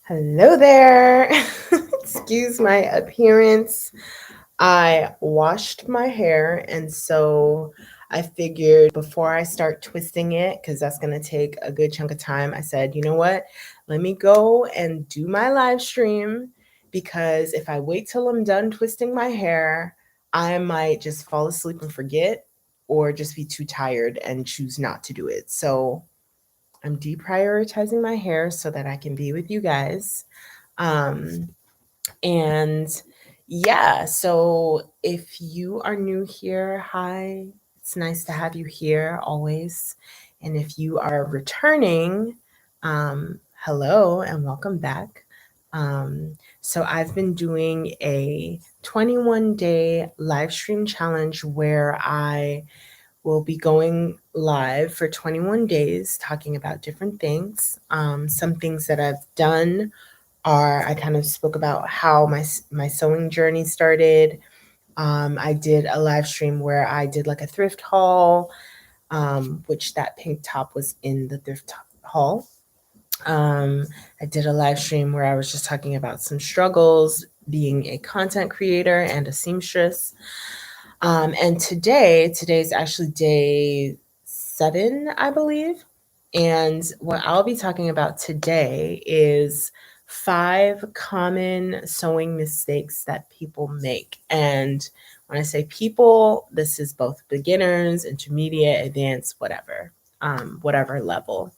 Hello there. Excuse my appearance. I washed my hair, and so I figured before I start twisting it, because that's going to take a good chunk of time, I said, you know what? Let me go and do my live stream because if I wait till I'm done twisting my hair, I might just fall asleep and forget or just be too tired and choose not to do it. So I'm deprioritizing my hair so that I can be with you guys. Um, and yeah, so if you are new here, hi, it's nice to have you here always. And if you are returning, hello and welcome back. So I've been doing a 21-day live stream challenge where I will be going live for 21 days talking about different things. Some things that I've done are I kind of spoke about how my sewing journey started. I did a live stream where I did like a thrift haul, which that pink top was in the haul. Um, I did a live stream where I was just talking about some struggles being a content creator and a seamstress. And today's actually day 7, I believe. And what I'll be talking about today is 5 common sewing mistakes that people make. And when I say people, this is both beginners, intermediate, advanced, whatever level.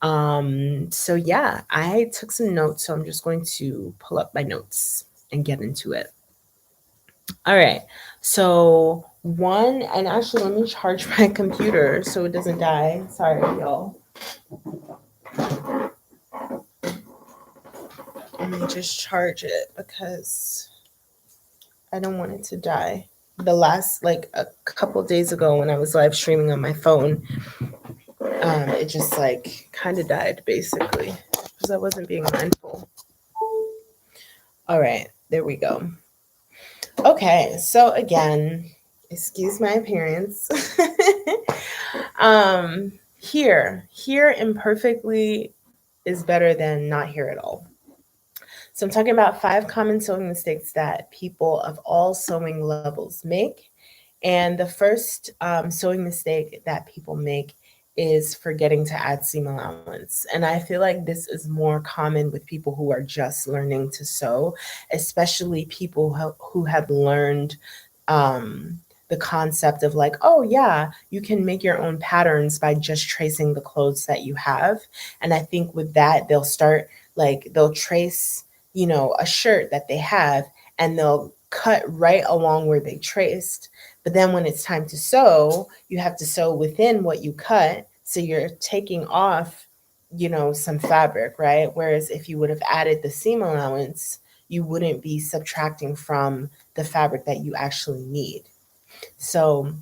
So yeah, I took some notes, so I'm just going to pull up my notes and get into it. All right. So one, and actually, let me charge my computer so it doesn't die. Sorry, y'all. Let me just charge it because I don't want it to die. The last, like a couple days ago, when I was live streaming on my phone, it just like kind of died basically because I wasn't being mindful. All right, there we go. Okay, so again, excuse my appearance. Here imperfectly is better than not here at all. So I'm talking about 5 common sewing mistakes that people of all sewing levels make. And the first sewing mistake that people make is forgetting to add seam allowance. And I feel like this is more common with people who are just learning to sew, especially people who have learned the concept of like, oh, yeah, you can make your own patterns by just tracing the clothes that you have. And I think with that, they'll trace, a shirt that they have and they'll cut right along where they traced. But then when it's time to sew, you have to sew within what you cut. So you're taking off, some fabric, right? Whereas if you would have added the seam allowance, you wouldn't be subtracting from the fabric that you actually need. So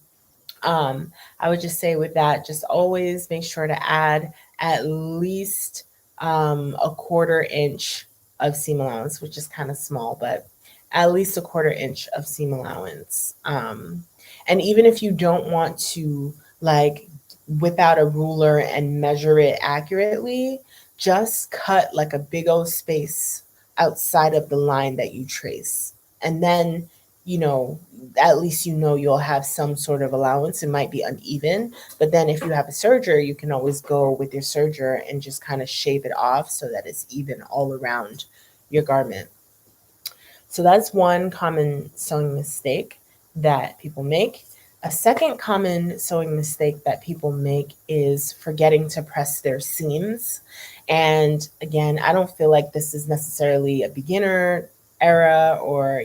I would just say with that, just always make sure to add at least a 1/4 inch of seam allowance, which is kind of small, but at least a 1/4 inch of seam allowance. And even if you don't want to like whip out a ruler and measure it accurately, just cut like a big old space outside of the line that you trace. And then, you know, at least you'll have some sort of allowance. It might be uneven, but then if you have a serger, you can always go with your serger and just kind of shave it off so that it's even all around your garment. So that's one common sewing mistake that people make. A second common sewing mistake that people make is forgetting to press their seams. And again, I don't feel like this is necessarily a beginner era or,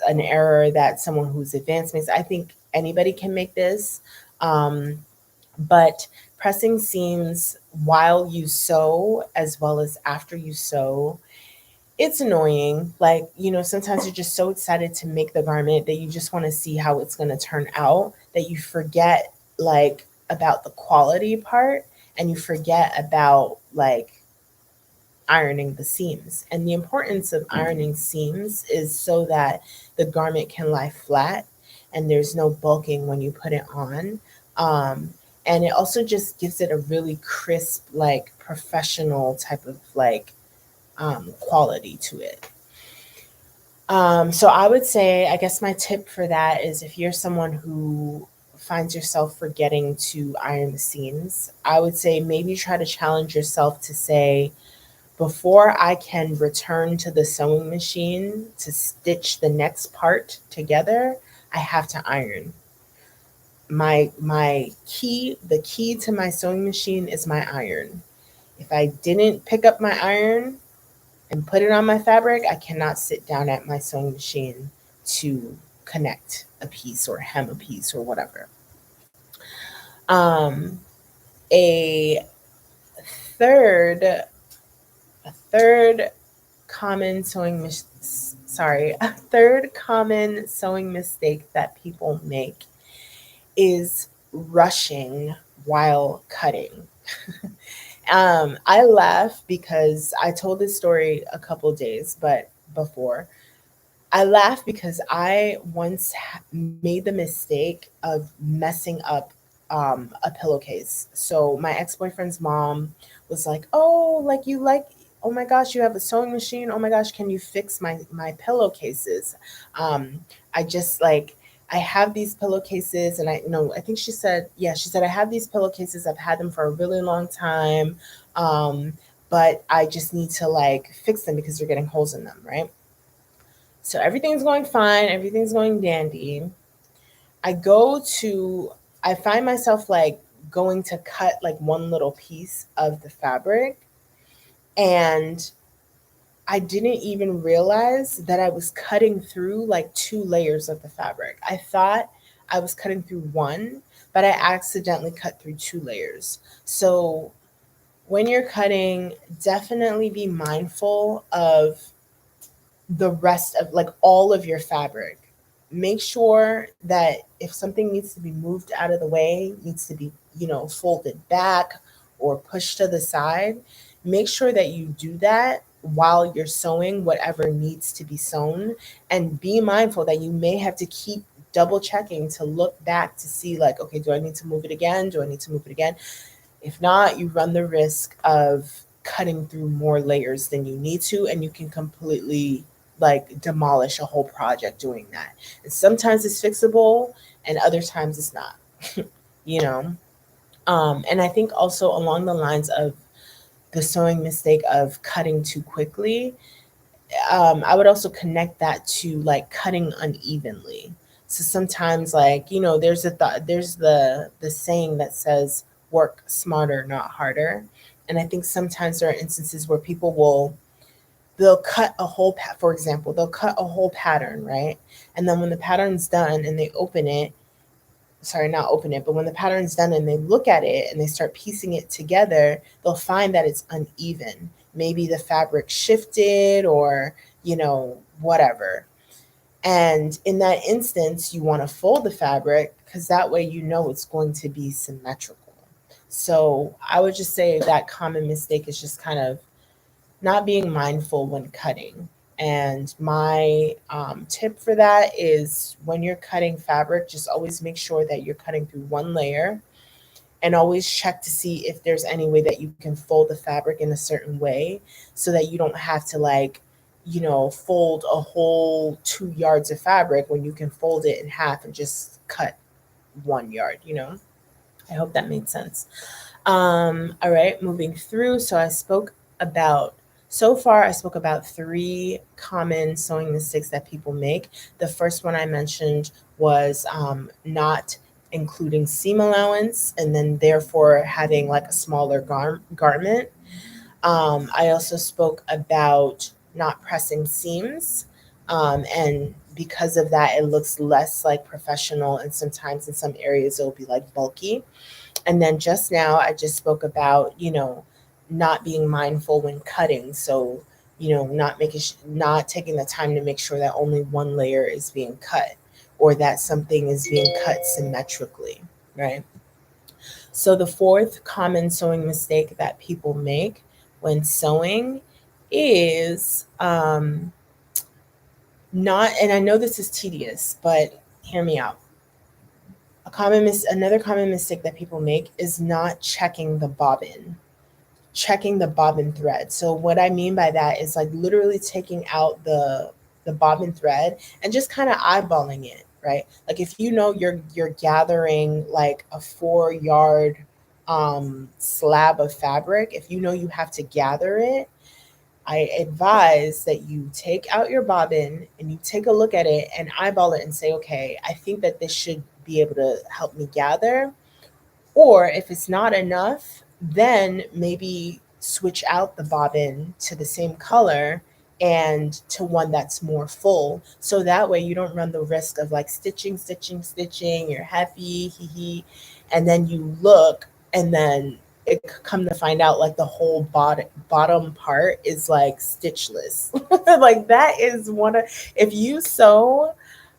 an error that someone who's advanced makes. I think anybody can make this. But pressing seams while you sew as well as after you sew, it's annoying. Like, sometimes you're just so excited to make the garment that you just want to see how it's going to turn out that you forget like about the quality part and you forget about like ironing the seams. And the importance of ironing seams is so that the garment can lie flat and there's no bulking when you put it on. Um, And it also just gives it a really crisp, like professional type of like quality to it. So I would say, I guess my tip for that is if you're someone who finds yourself forgetting to iron the seams, I would say maybe try to challenge yourself to say, before I can return to the sewing machine to stitch the next part together, I have to iron. The key to my sewing machine is my iron. If I didn't pick up my iron and put it on my fabric, I cannot sit down at my sewing machine to connect a piece or hem a piece or whatever. Um, a third, a third common a third common sewing mistake that people make is rushing while cutting. I laugh because I told this story a couple days, but before I laugh because I once made the mistake of messing up a pillowcase. So my ex boyfriend's mom was like, "Oh, like you like." Oh my gosh, you have a sewing machine. Oh my gosh, can you fix my pillowcases? I just like I have these pillowcases, and I no, I think she said, yeah, she said I have these pillowcases. I've had them for a really long time, um, but I just need to like fix them because they're getting holes in them, right? So everything's going fine, everything's going dandy. I go to, I find myself like going to cut like one little piece of the fabric, and I didn't even realize that I was cutting through like two layers of the fabric. I thought I was cutting through one, but I accidentally cut through two layers. So when you're cutting, definitely be mindful of the rest of like all of your fabric. Make sure that if something needs to be moved out of the way, needs to be, folded back or pushed to the side, make sure that you do that while you're sewing whatever needs to be sewn. And be mindful that you may have to keep double checking to look back to see, like, okay, do I need to move it again? Do I need to move it again? If not, you run the risk of cutting through more layers than you need to, and you can completely like demolish a whole project doing that. And sometimes it's fixable, and other times it's not. you know. And I think also along the lines of the sewing mistake of cutting too quickly, I would also connect that to like cutting unevenly. So sometimes, like, there's a thought, there's the saying that says work smarter, not harder. And I think sometimes there are instances where people will they'll cut a whole for example, they'll cut a whole pattern, right? And then when the pattern's done and they open it, sorry, not open it, but when the pattern's done and they look at it and they start piecing it together, they'll find that it's uneven. Maybe the fabric shifted or, whatever. And in that instance, you want to fold the fabric because that way it's going to be symmetrical. So I would just say that common mistake is just kind of not being mindful when cutting. And my tip for that is when you're cutting fabric, just always make sure that you're cutting through one layer, and always check to see if there's any way that you can fold the fabric in a certain way so that you don't have to like, fold a whole 2 yards of fabric when you can fold it in half and just cut 1 yard. I hope that made sense. All right, moving through. So far, I spoke about three common sewing mistakes that people make. The first one I mentioned was not including seam allowance and then therefore having like a smaller garment. I also spoke about not pressing seams. And because of that, it looks less like professional. And sometimes in some areas, it'll be like bulky. And then just now, I just spoke about, not being mindful when cutting. So, not taking the time to make sure that only one layer is being cut or that something is being cut symmetrically, right? So the fourth common sewing mistake that people make when sewing is not, and I know this is tedious, but hear me out. Another common mistake that people make is not checking the bobbin thread. So what I mean by that is like literally taking out the bobbin thread and just kind of eyeballing it, right? Like if you know you're gathering like a 4 yard slab of fabric, if you know you have to gather it, I advise that you take out your bobbin and you take a look at it and eyeball it and say, okay, I think that this should be able to help me gather. Or if it's not enough, then maybe switch out the bobbin to the same color and to one that's more full. So that way you don't run the risk of like stitching, you're happy, hee hee, and then you look and then it come to find out like the whole bottom part is like stitchless. Like that is one of, if you sew,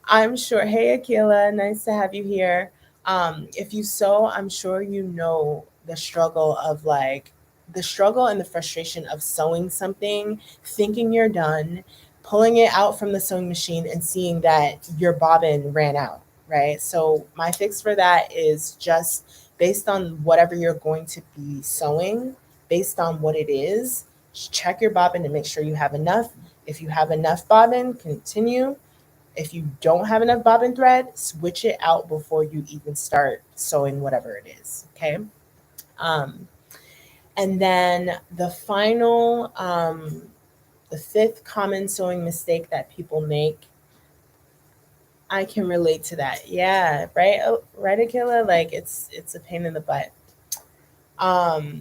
I'm sure, hey Akila, nice to have you here. If you sew, I'm sure you know the struggle and the frustration of sewing something, thinking you're done, pulling it out from the sewing machine and seeing that your bobbin ran out, right? So my fix for that is just based on whatever you're going to be sewing, based on what it is, just check your bobbin to make sure you have enough. If you have enough bobbin, continue. If you don't have enough bobbin thread, switch it out before you even start sewing whatever it is. Okay. Um, and then the fifth common sewing mistake that people make, I can relate to that. Yeah, right. Oh, right, Akila. Like it's a pain in the butt.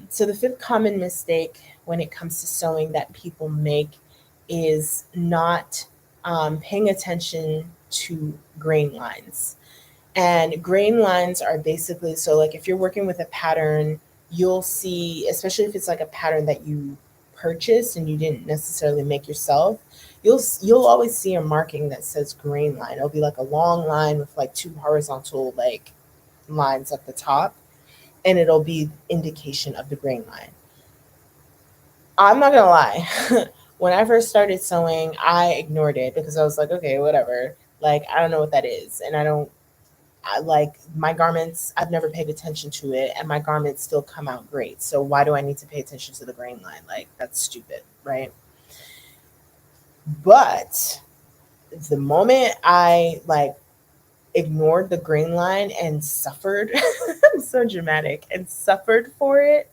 So the fifth common mistake when it comes to sewing that people make is not paying attention to grain lines. And grain lines are basically, so like if you're working with a pattern, you'll see, especially if it's like a pattern that you purchased and you didn't necessarily make yourself, you'll always see a marking that says grain line. It'll be like a long line with like two horizontal like lines at the top, and it'll be indication of the grain line. I'm not gonna lie. When I first started sewing, I ignored it because I was like, okay, whatever. Like I don't know what that is, and I like my garments. I've never paid attention to it, and my garments still come out great. So why do I need to pay attention to the grain line? Like that's stupid, right? But the moment I like ignored the grain line and suffered, I'm so dramatic, and suffered for it,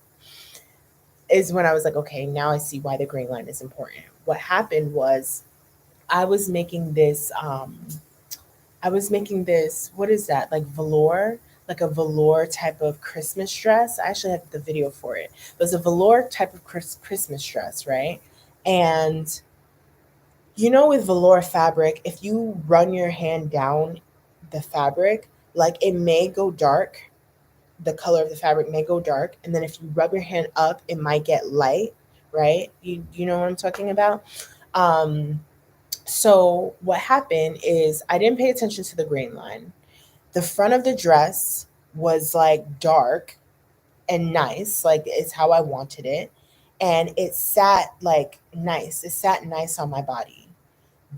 is when I was like, okay, now I see why the green line is important. What happened was I was making this what is that? Like velour, like a velour type of Christmas dress. I actually have the video for it. It was a velour type of Christmas dress, right? And you know, with velour fabric, if you run your hand down the fabric, like it may go dark, the color of the fabric may go dark, and then if you rub your hand up it might get light, right? You know what I'm talking about. um so what happened is I didn't pay attention to the grain line. The front of the dress was like dark and nice, like it's how I wanted it, and it sat nice on my body.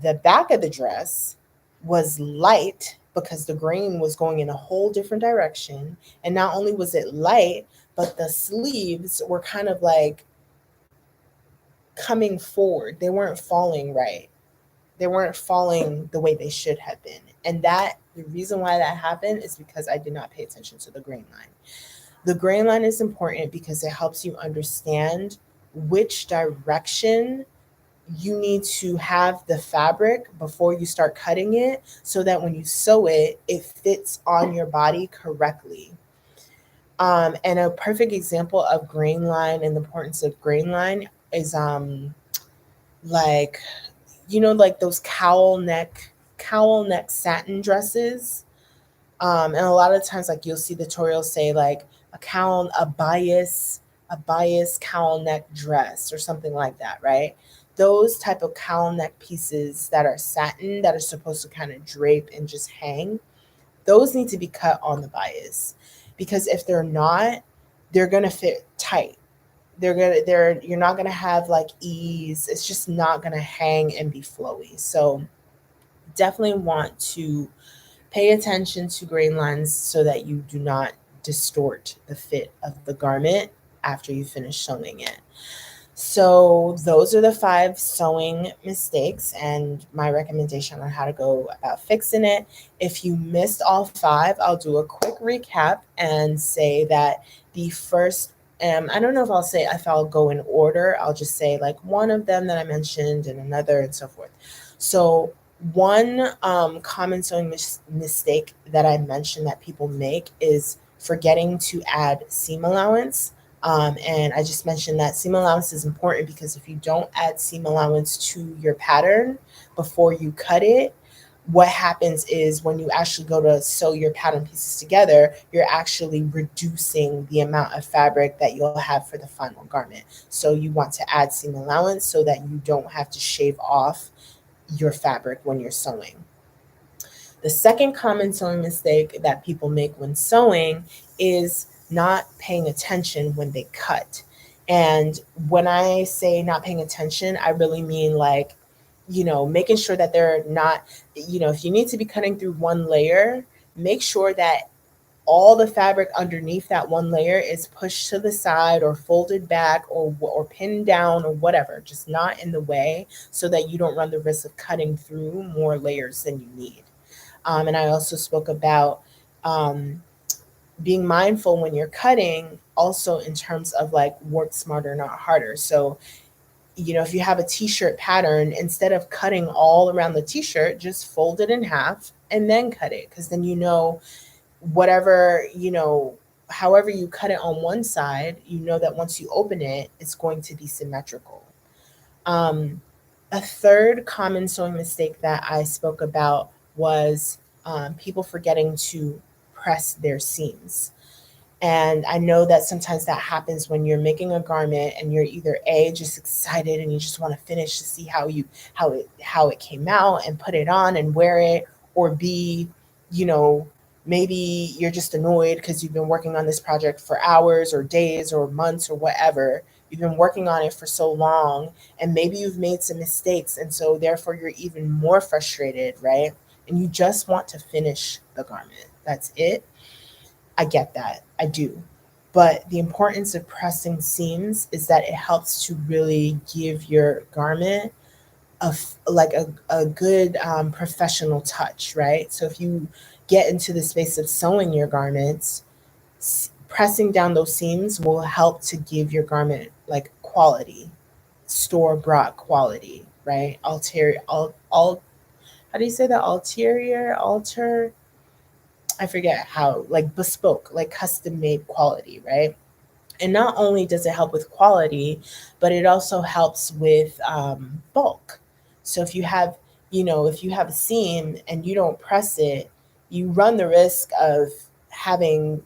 The back of the dress was light because the grain was going in a whole different direction. And not only was it light, but the sleeves were kind of like coming forward. They weren't falling right. They weren't falling the way they should have been. And the reason why that happened is because I did not pay attention to the grain line. The grain line is important because it helps you understand which direction you need to have the fabric before you start cutting it so that when you sew it, it fits on your body correctly. And a perfect example of grain line and the importance of grain line is like, you know, like those cowl neck satin dresses. And a lot of times, like you'll see the tutorials say like a bias cowl neck dress or something like that, right? Those type of cowl neck pieces that are satin that are supposed to kind of drape and just hang, those need to be cut on the bias because if they're not, they're gonna fit tight. You're not gonna have like ease. It's just not gonna hang and be flowy. So definitely want to Pay attention to grain lines so that you do not distort the fit of the garment after you finish sewing it. So those are the 5 sewing mistakes and my recommendation on how to go about fixing it. If you missed all 5, I'll do a quick recap and say that the first, I don't know if I'll go in order. I'll just say like one of them that I mentioned and another and so forth. So one common sewing mistake that I mentioned that people make is forgetting to add seam allowance. And I just mentioned that seam allowance is important because if you don't add seam allowance to your pattern before you cut it, what happens is when you actually go to sew your pattern pieces together, you're actually reducing the amount of fabric that you'll have for the final garment. So you want to add seam allowance so that you don't have to shave off your fabric when you're sewing. The second common sewing mistake that people make when sewing is not paying attention when they cut. And when I say not paying attention, I really mean like, making sure that they're not, if you need to be cutting through one layer, make sure that all the fabric underneath that one layer is pushed to the side or folded back or pinned down or whatever, just not in the way so that you don't run the risk of cutting through more layers than you need. And I also spoke about being mindful when you're cutting, also in terms of like work smarter, not harder. So, if you have a t-shirt pattern, instead of cutting all around the t-shirt, just fold it in half and then cut it. Because then whatever, however you cut it on one side, that once you open it, it's going to be symmetrical. A third common sewing mistake that I spoke about was people forgetting to press their seams. And I know that sometimes that happens when you're making a garment and you're either A, just excited and you just want to finish to see how it came out and put it on and wear it, or B, you know, maybe you're just annoyed because you've been working on this project for hours or days or months or whatever. You've been working on it for so long and maybe you've made some mistakes and so therefore you're even more frustrated, right? And you just want to finish the garment. That's it. I get that. I do. But the importance of pressing seams is that it helps to really give your garment a good professional touch, right? So if you get into the space of sewing your garments, pressing down those seams will help to give your garment like quality, store bought quality, right? How do you say that? Alter, I forget how, like bespoke, like custom made quality, right? And not only does it help with quality, but it also helps with bulk. So if you have a seam and you don't press it, you run the risk of having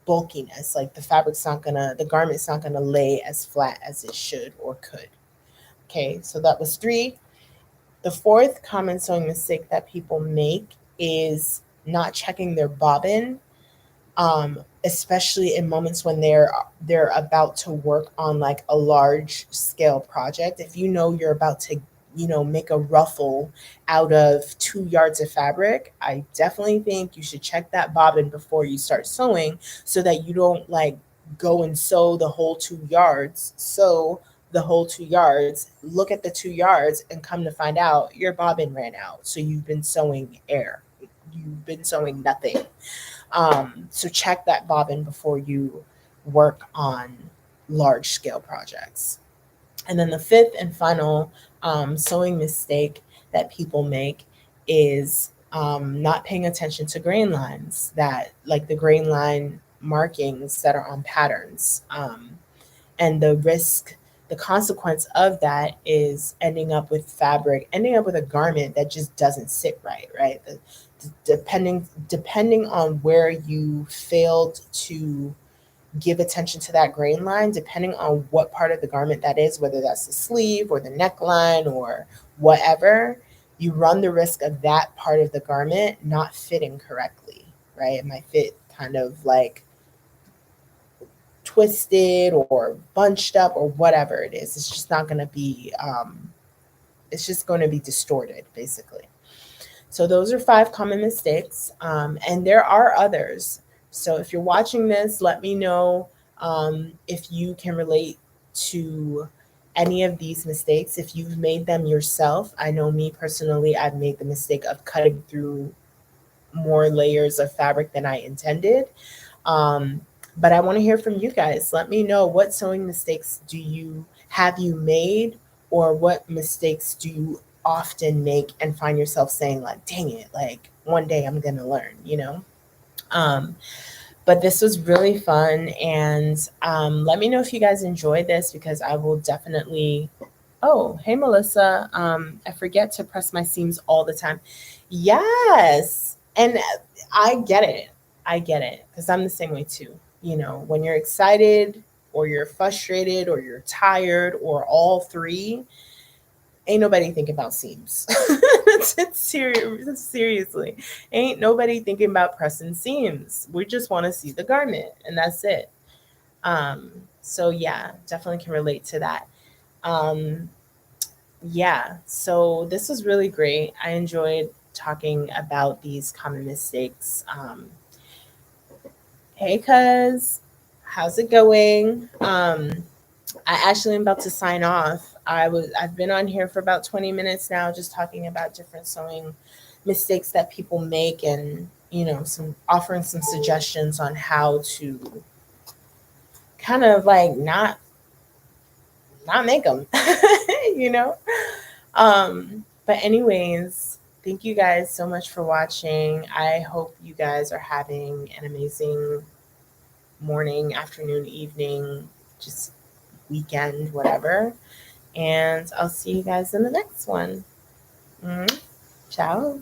bulkiness. Like the garment's not gonna lay as flat as it should or could. Okay, so that was 3. The fourth common sewing mistake that people make is not checking their bobbin, especially in moments when they're about to work on like a large scale project. If you know you're about to make a ruffle out of 2 yards of fabric, I definitely think you should check that bobbin before you start sewing so that you don't like go and sew the whole 2 yards. So the whole 2 yards, look at the 2 yards and come to find out your bobbin ran out, so you've been sewing air, you've been sewing nothing. So check that bobbin before you work on large scale projects. And then the fifth and final sewing mistake that people make is not paying attention to grain lines, that like the grain line markings that are on patterns. And the consequence of that is ending up with a garment that just doesn't sit right, right? Depending on where you failed to give attention to that grain line, depending on what part of the garment that is, whether that's the sleeve or the neckline or whatever, you run the risk of that part of the garment not fitting correctly, right? It might fit kind of like twisted or bunched up or whatever it is. It's just going to be distorted basically. So those are 5 common mistakes, and there are others. So if you're watching this, let me know if you can relate to any of these mistakes, if you've made them yourself. I know me personally, I've made the mistake of cutting through more layers of fabric than I intended. Um, but I want to hear from you guys. Let me know, what sewing mistakes have you made, or what mistakes do you often make and find yourself saying like, dang it, like one day I'm going to learn, you know? Um, but this was really fun. And let me know if you guys enjoyed this, because I will definitely. Oh, hey, Melissa. I forget to press my seams all the time. Yes. And I get it. I get it, because I'm the same way too. You know, when you're excited or you're frustrated or you're tired or all three, ain't nobody thinking about seams. Seriously, ain't nobody thinking about pressing seams. We just want to see the garment, and that's it. So yeah, definitely can relate to that. Um, yeah, so this was really great. I enjoyed talking about these common mistakes. Hey, cuz, how's it going? I actually am about to sign off. I've been on here for about 20 minutes now, just talking about different sewing mistakes that people make, and some offering some suggestions on how to kind of like not make them, you know. But anyways, thank you guys so much for watching. I hope you guys are having an amazing morning, afternoon, evening, just weekend, whatever. And I'll see you guys in the next one. Mhm. Ciao.